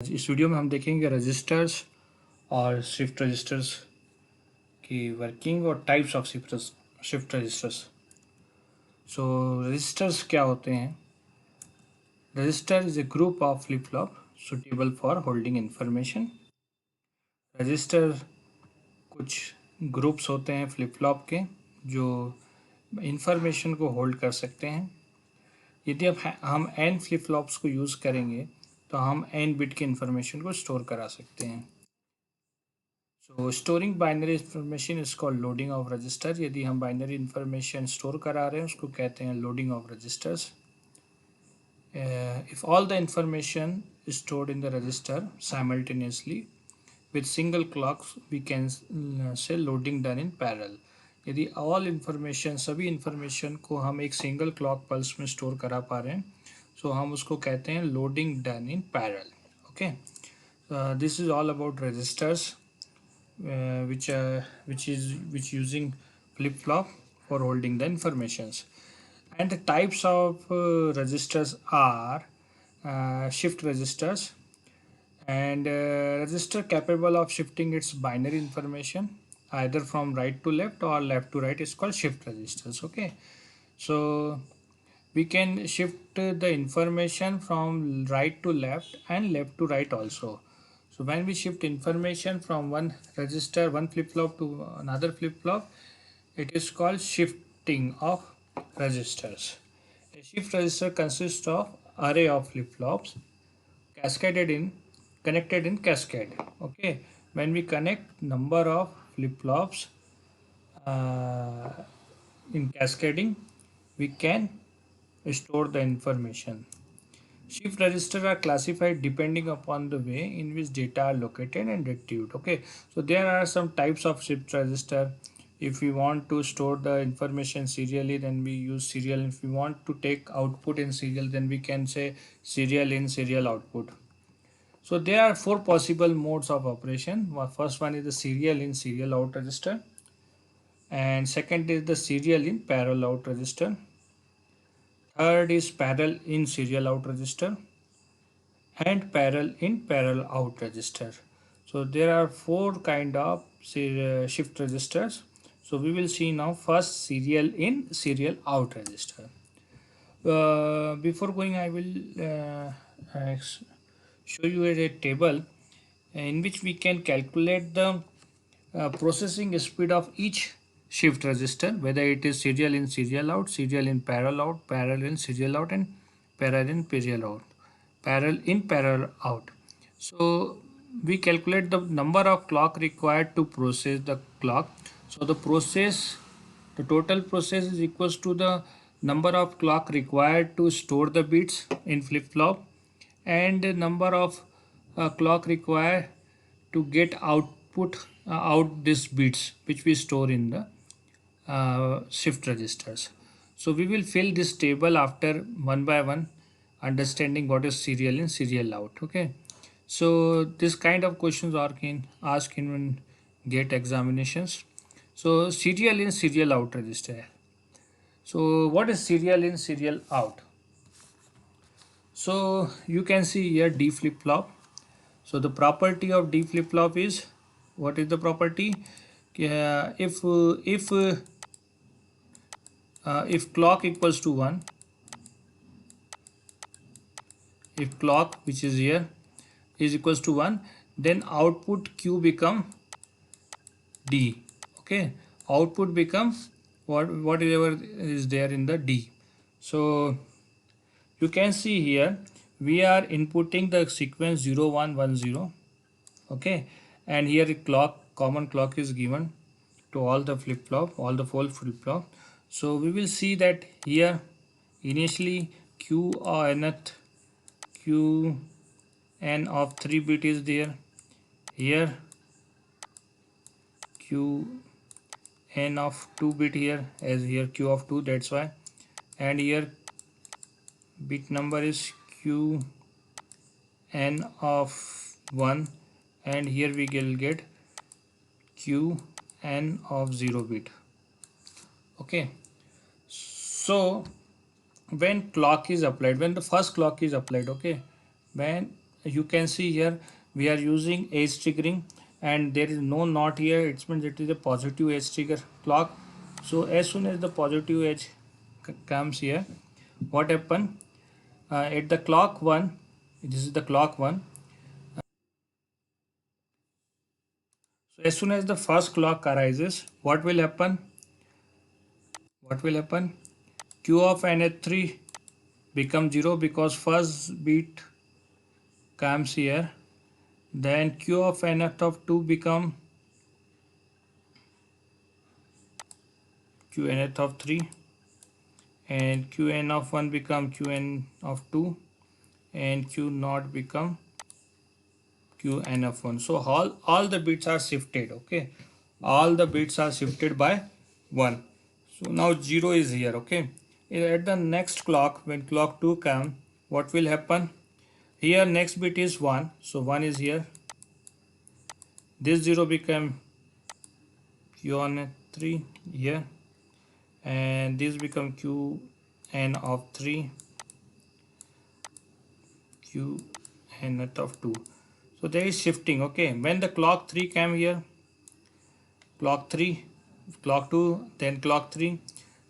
इस वीडियो में हम देखेंगे रजिस्टर्स और शिफ्ट रजिस्टर्स की वर्किंग और types of shift registers. So registers क्या होते हैं? Register is a group of flip flop suitable for holding information. Register कुछ ग्रुप्स होते हैं फ्लिप फ्लॉप के जो इंफॉर्मेशन को होल्ड कर सकते हैं। यदि अब हम एन फ्लिप फ्लॉप्स को यूज़ करेंगे तो हम एन बिट की इंफॉर्मेशन को स्टोर करा सकते हैं। So storing binary information is called loading of register. यदि हम बाइनरी इंफॉर्मेशन स्टोर करा रहे हैं उसको कहते हैं loading of registers. If all the information stored in the register simultaneously with single clocks we can say loading done in parallel। यदि all information सभी इंफॉर्मेशन को हम एक सिंगल क्लॉक पल्स में स्टोर करा पा रहे हैं सो हम उसको कहते हैं loading done in parallel. Okay, this is all about registers which using flip flop for holding the informations. And the types of registers are shift registers and register capable of shifting its binary information either from right to left or left to right is called shift registers. Okay, so we can shift the information from right to left and left to right also. So when we shift information from one register, one flip flop to another flip flop, it is called shifting of registers. A shift register consists of array of flip flops cascaded in connected in cascade. Okay, when we connect number of flip flops uh, in cascading, we can store the information. Shift registers are classified depending upon the way in which data are located and retrieved. Okay, so there are some types of shift register. If we want to store the information serially, then we use serial. If we want to take output in serial, then we can say serial in, serial output. So there are four possible modes of operation. First one is the serial in, serial out register, and second is the serial in, parallel out register. Third is parallel in, serial out register, and parallel in, parallel out register. So there are four kind of shift registers. So we will see now first serial in, serial out register. Before going, I will show you a table in which we can calculate the processing speed of each shift register, whether it is serial in, serial out, serial in, parallel in, serial out, and parallel in, parallel out, parallel in, parallel out. So we calculate the number of clock required to process the clock. So the total process is equals to the number of clock required to store the bits in flip-flop and the number of clock required to get output out these bits which we store in the shift registers. So we will fill this table after one by one, understanding what is serial in, serial out. Okay, so this kind of questions are asked in GATE examinations. So serial in, serial out register. So what is serial in, serial out? So you can see here D flip flop. So the property of D flip flop is, what is the property? If clock equals to 1, if clock which is here is equals to 1, then output Q become D. Okay, output becomes whatever is there in the D. So you can see here we are inputting the sequence 0 1 1 0. Okay, and here clock, common clock is given to all the flip flop, all the four flip flop. So we will see that here initially Q or nth Q n of 3 bit is there. Here Q n of 2 bit here, as here Q of 2, that's why, and here bit number is Q n of 1, and here we will get Q n of 0 bit. Okay, so when clock is applied, when the first clock is applied, okay, when you can see here we are using edge triggering, and there is no knot here. It means it is a positive edge trigger clock. So as soon as the positive edge comes here, what happen, at the clock 1, this is the clock 1. So as soon as the first clock arises, what will happen? What will happen? Q of NH3 become 0 because first bit comes here. Then Q of NF of 2 become QNF of 3, and Qn of 1 become Qn of 2, and Q naught become Qn of 1. So all the bits are shifted. Okay, all the bits are shifted by 1. So now 0 is here. Okay, at the next clock, when clock 2 come, what will happen? Here next bit is 1, so 1 is here. This 0 become Q on 3 here, and this become Qn of 3, Qn of 2. So there is shifting. Okay, when the clock 3 came here, clock 3, clock 2, then clock 3,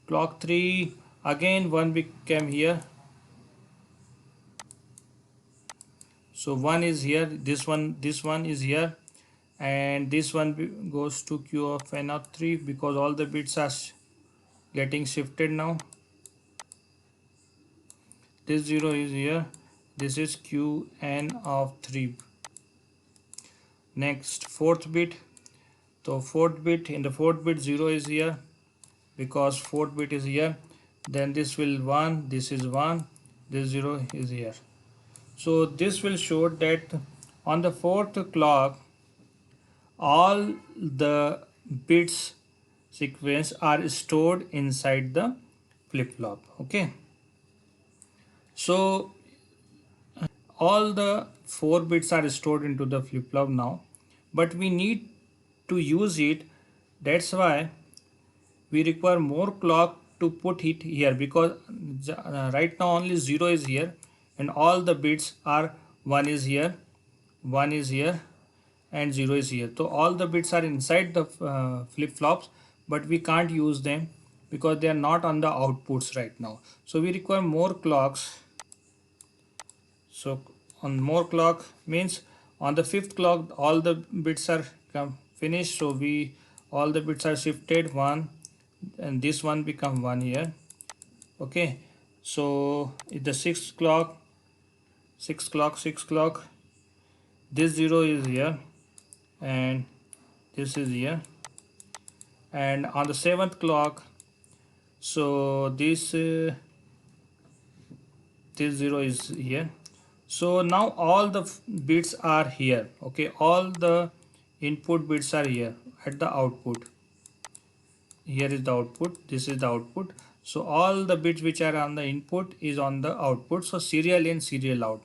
clock 3 again 1 became here. So 1 is here, this one is here, and this one goes to Q of n of 3 because all the bits are getting shifted now. This 0 is here, this is Qn of 3. Next fourth bit, so fourth bit, in the fourth bit 0 is here because fourth bit is here. Then this will 1, this is 1, this 0 is here. So this will show that on the fourth clock all the bits sequence are stored inside the flip-flop. Okay, so all the 4 bits are stored into the flip-flop now, but we need to use it. That's why we require more clock to put it here, because right now only 0 is here and all the bits are 1 is here, 1 is here, and 0 is here. So all the bits are inside the flip-flops, but we can't use them because they are not on the outputs right now. So we require more clocks. So on more clock means on the fifth clock all the bits are finished. So we all the bits are shifted 1, and this one become 1 here. Okay, so the sixth clock, this 0 is here and this is here, and on the seventh clock, so this 0 is here. So now all the bits are here. Okay, all the input bits are here at the output. Here is the output, this is the output. So all the bits which are on the input is on the output. So serial in, serial out.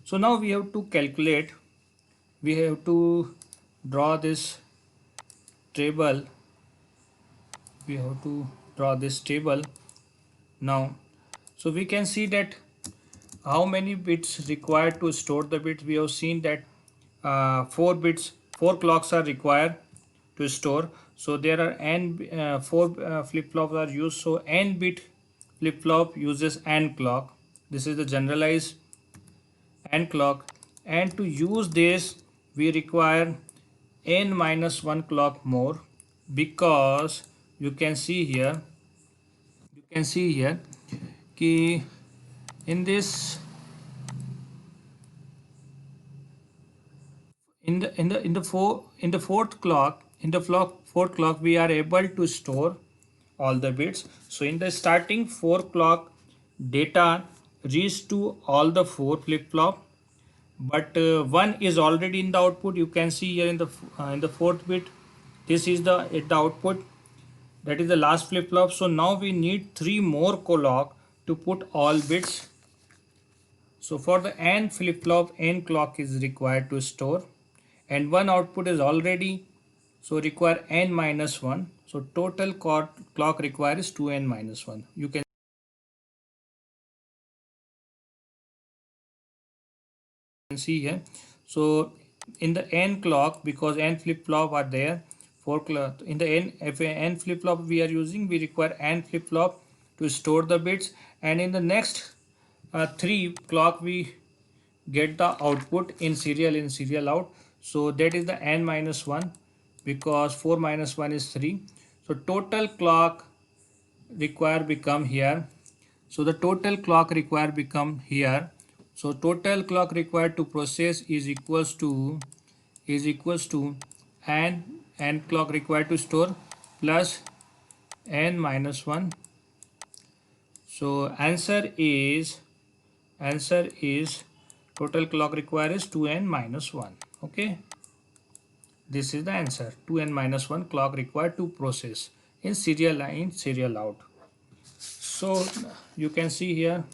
So now we have to calculate, we have to draw this table, we have to draw this table now. So we can see that how many bits required to store the bits. We have seen that 4 clocks are required to store. So there are n 4 flip-flops are used. So n bit flip-flop uses n clock. This is the generalized n clock, and to use this we require n minus 1 clock more, because you can see here, ki in this in the fourth clock, fourth clock we are able to store all the bits. So in the starting 4 clock data reach to all the 4 flip-flop, but 1 is already in the output. You can see here in the fourth bit, this is the at the output, that is the last flip-flop. So now we need 3 more clock to put all bits. So for the n flip-flop, n clock is required to store, and 1 output is already, so require n minus 1. So total clock requires 2n minus 1. You can see here. So in the n clock, because n flip flop are there, 4 clock in the n, if a n flip flop we are using, we require n flip flop to store the bits, and in the next 3 clock we get the output in serial out. So that is the n minus 1, because 4 minus 1 is 3. So total clock require become here. So the total clock required become here. So total clock required to process is equals to n clock required to store plus n minus 1. So answer is total clock required is 2n minus 1. Okay, this is the answer. 2n minus 1 clock required to process in serial out. So you can see here.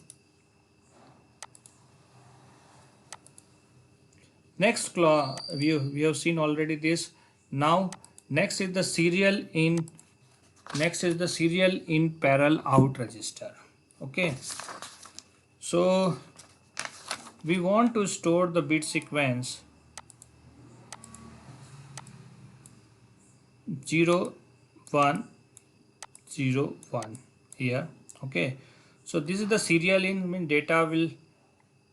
Next clock we have seen already this. Now next is the serial in parallel out register. Okay, so we want to store the bit sequence 0 1 0 1 here. Okay, so this is the serial in, mean data will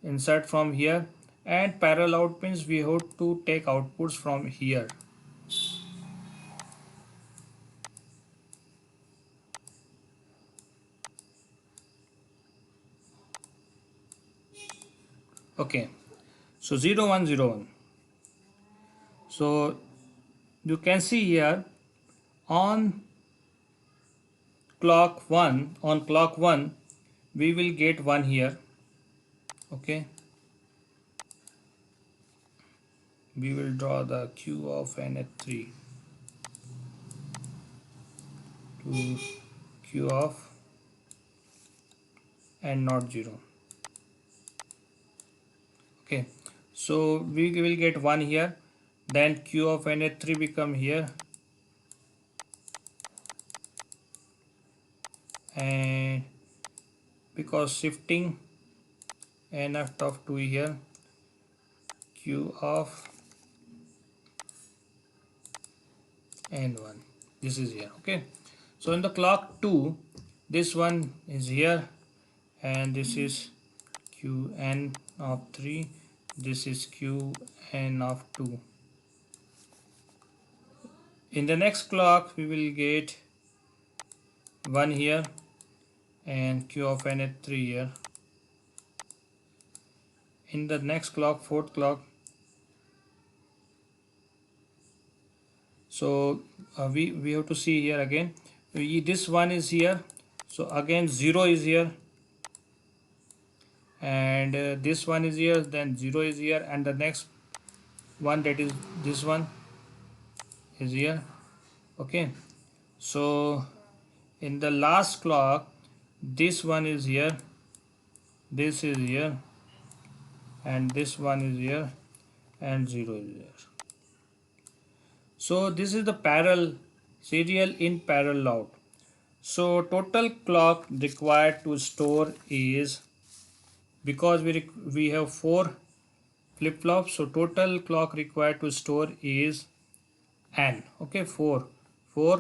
insert from here, and parallel out means we have to take outputs from here. Okay, so 0 1 0 1. So you can see here on clock 1 we will get 1 here. Okay, we will draw the q of n at 3 to q of n not 0. Okay, so we will get 1 here, then q of n at 3 become here, and because shifting n of 2 here, q of n1, this is here. Okay, so in the clock 2 this one is here, and this is qn of 3, this is qn of 2. In the next clock we will get 1 here and q of n at 3 here. In the next clock, fourth clock, so we have to see here again, this one is here, so again 0 is here, and this one is here, then 0 is here, and the next one, that is this one, is here. Okay, so in the last clock this one is here, this is here, and this one is here, and 0 is here. So this is the serial in parallel out. So total clock required to store is, because we have 4 flip flops, so total clock required to store is n. Okay, 4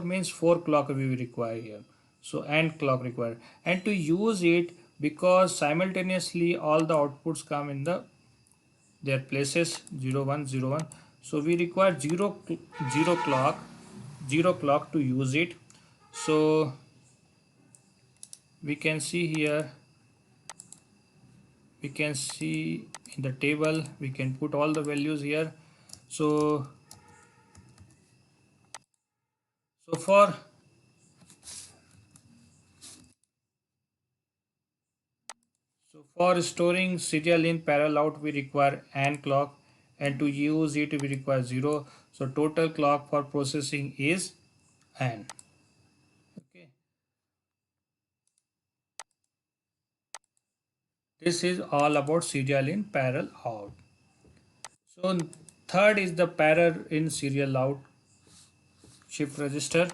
means 4 clock we will require here, so n clock required. And to use it, because simultaneously all the outputs come in their places 0 1 0 1, so we require 0 clock to use it. So we can see here, we can see in the table, we can put all the values here. So for storing serial in parallel out we require n clock, and to use it we require 0. So total clock for processing is n. Okay, this is all about serial in parallel out. So third is the parallel in serial out shift register.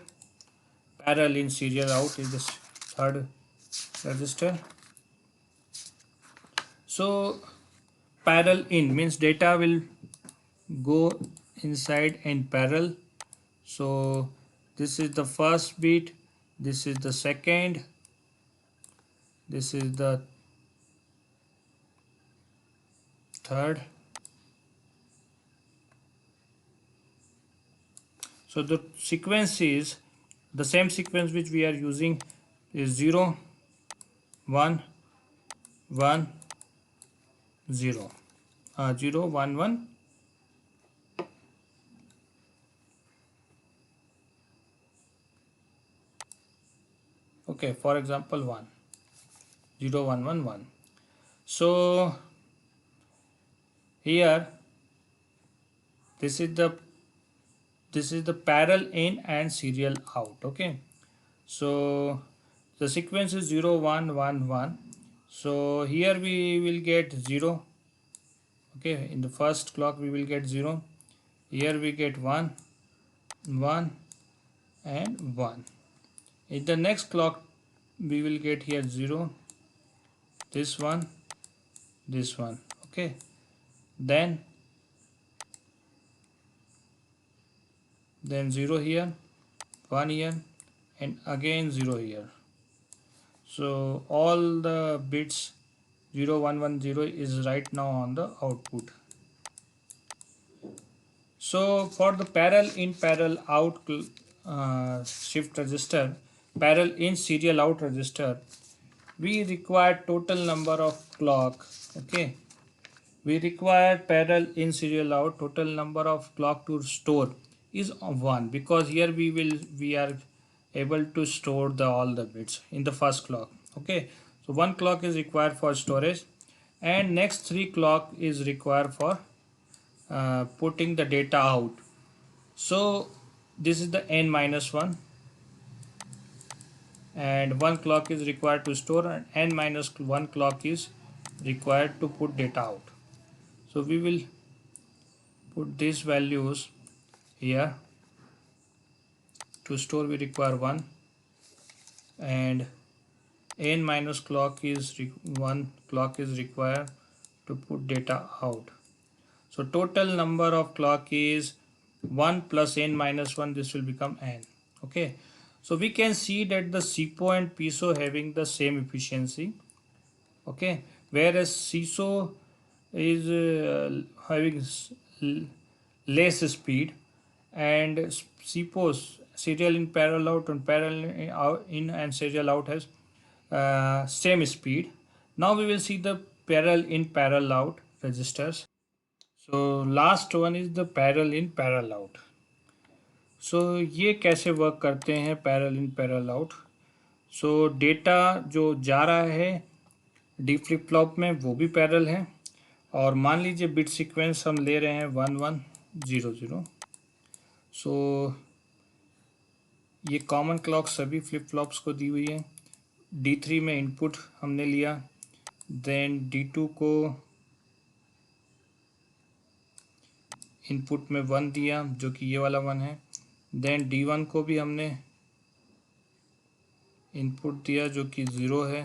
Parallel in serial out is the third register. So parallel in means data will go inside in parallel. So this is the first bit, this is the second, this is the third. So the sequence is the same sequence which we are using is 0 1 1 0 0 1 1. Okay, for example 1 0 1 1 1. So here this is the parallel in and serial out. Okay, so the sequence is 0 1 1 1. So here we will get 0. Okay, in the first clock we will get 0. Here we get 1 1 and 1. In the next clock we will get here 0, this one, this one. Okay, then 0 here, 1 here, and again 0 here. So all the bits 0 1 1 0 is right now on the output. So for the parallel in parallel out shift register, parallel in serial out register, we require total number of clock. Okay, we require parallel in serial out, total number of clock to store is 1, because here we are able to store the all the bits in the first clock. Okay, so 1 clock is required for storage, and next 3 clock is required for putting the data out. So this is the n minus 1, and 1 clock is required to store, and n minus 1 clock is required to put data out. So we will put these values here. To store we require 1, and n minus clock is 1 clock is required to put data out. So total number of clock is 1 plus n minus 1, this will become n. Okay, so we can see that the CISO and PISO having the same efficiency. Okay, whereas CISO is having less speed, and CPOS serial in parallel out and parallel in and serial out has same speed. Now we will see the parallel in parallel out registers. So last one is the parallel in parallel out. So ये कैसे work करते हैं parallel in parallel out. So data जो जा रहा है D flip flop में वो भी पैरेलल है, और मान लीजिए बिट सीक्वेंस हम ले रहे हैं 1 1 0 0. सो ये कॉमन क्लॉक सभी फ्लिप फ्लॉप्स को दी हुई है. D3 में इनपुट हमने लिया, देन D2 को इनपुट में 1 दिया जो कि ये वाला 1 है, देन D1 को भी हमने इनपुट दिया जो कि 0 है,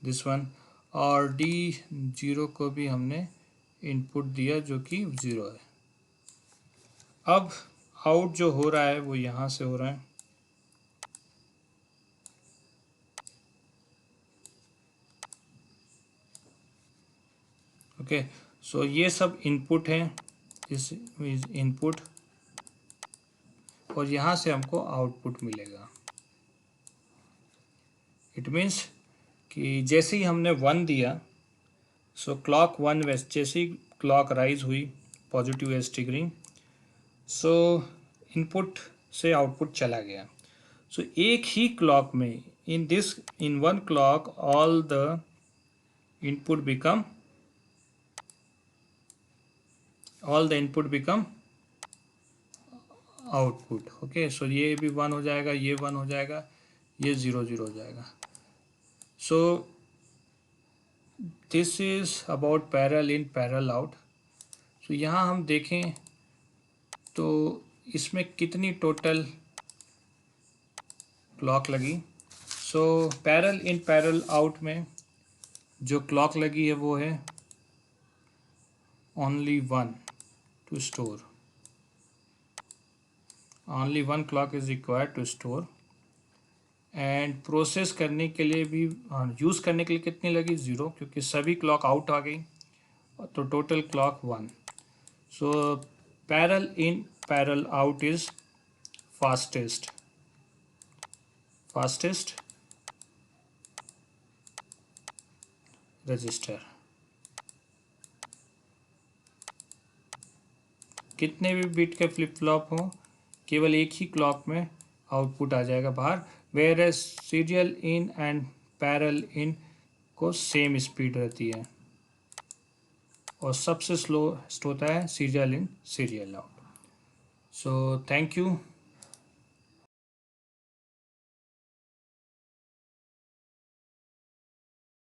दिस वन, और D0 को भी हमने इनपुट दिया जो कि 0 है. अब आउट जो हो रहा है वो यहाँ से हो रहा है. ओके, सो ये सब इनपुट हैं, दिस इज इनपुट, और यहाँ से हमको आउटपुट मिलेगा. इट मीन्स कि जैसे ही हमने 1 दिया, सो क्लॉक 1 वेस्ट जैसे ही क्लॉक राइज हुई positive edge triggering, so input से आउटपुट चला गया. सो एक ही क्लॉक में in one clock all the input become output. Okay, so ये भी 1 हो जाएगा, ये 1 हो जाएगा, ये 0 0 हो जाएगा. So this is about parallel in parallel out. So यहाँ हम देखें तो इसमें कितनी टोटल क्लॉक लगी. So parallel in parallel out में जो क्लॉक लगी है वो है only one to store. Only one clock is required to store. And process करने के लिए भी यूज़ करने के लिए कितनी लगी 0, क्योंकि सभी क्लॉक आउट आ गई, तो total clock 1. So parallel in parallel out is fastest register. कितने भी बिट के फ्लिप फ्लॉप हों, केवल एक ही क्लॉक में आउटपुट आ जाएगा बाहर. Whereas serial in and parallel in को सेम स्पीड रहती है, और सबसे स्लोएस्ट होता है serial in serial out. So thank you.